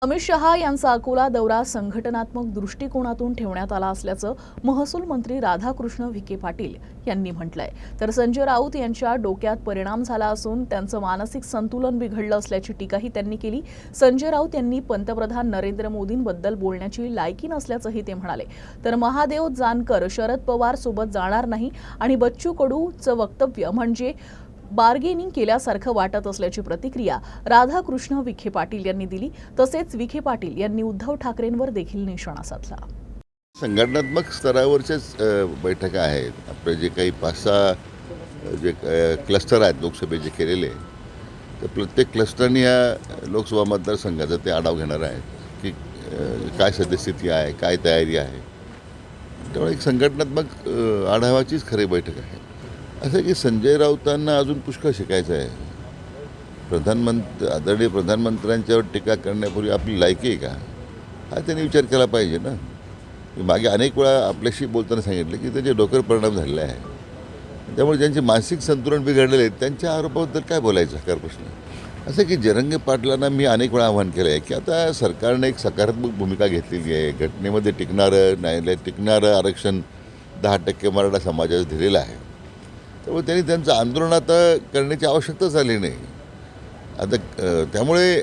अमित शहा यांचा अकोला दौरा संघटनात्मक दृष्टिकोनातून ठेवण्यात आला असल्याचं महसूल मंत्री राधाकृष्ण विखे पाटील यांनी म्हटलंय। तर संजय राऊत यांच्या डोक्यात परिणाम झाला असून त्यांचं मानसिक संतुलन बिघडलं असल्याची टीकाही त्यांनी केली। संजय राऊत यांनी पंतप्रधान नरेंद्र मोदींबद्दल बोलण्याची लायकी नसल्याचंही ते म्हणाले। तर महादेव जानकर शरद पवार सोबत जाणार नाही आणि बच्चू कडूचं वक्तव्य म्हणजे बार्गेनिंग केल्यासारखं वाटत असल्याची प्रतिक्रिया राधाकृष्ण विखे पाटील यांनी दिली। तसेच विखे पाटील यांनी उद्धव ठाकरेंवर देखील निशाणा साधला। संघटनात्मक स्तरावरच्याच बैठका आहेत। आपले जे काही 5-6 जे क्लस्टर आहेत लोकसभेचे केलेले, तर प्रत्येक क्लस्टरनी या लोकसभा मतदारसंघाचा ते आढावा घेणार आहेत की काय सद्यस्थिती आहे, काय तयारी आहे। त्यामुळे एक संघटनात्मक आढावाचीच खरी बैठक आहे। असं की संजय राऊतांना अजून पुष्कळ शिकायचं आहे। आदरणीय प्रधानमंत्र्यांच्यावर टीका करण्यापूर्वी आपली लायकी आहे का, हा त्यांनी विचार केला पाहिजे ना। मागे अनेक वेळा आपल्याशी बोलताना सांगितलं की त्याचे डोक्यावर परिणाम झालेला आहे। त्यामुळे ज्यांचे मानसिक संतुलन बिघडलेले आहेत त्यांच्या आरोपाबद्दल काय बोलायचं हा प्रश्न। असं की जरंगे पाटलांना मी अनेक वेळा आवाहन केलं आहे की आता सरकारने एक सकारात्मक भूमिका घेतलेली आहे। घटनेमध्ये टिकणारं, न्यायालयात टिकणारं आरक्षण 10% मराठा समाजाचं दिलेलं आहे। त्यामुळे त्यांनी त्यांचं आंदोलन आता करण्याची आवश्यकता झाली नाही। आता त्यामुळे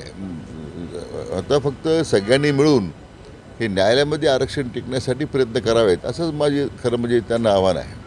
आता फक्त सगळ्यांनी मिळून हे न्यायालयामध्ये आरक्षण टिकण्यासाठी प्रयत्न करावेत, असंच माझे खरं म्हणजे त्यांना आव्हान आहे।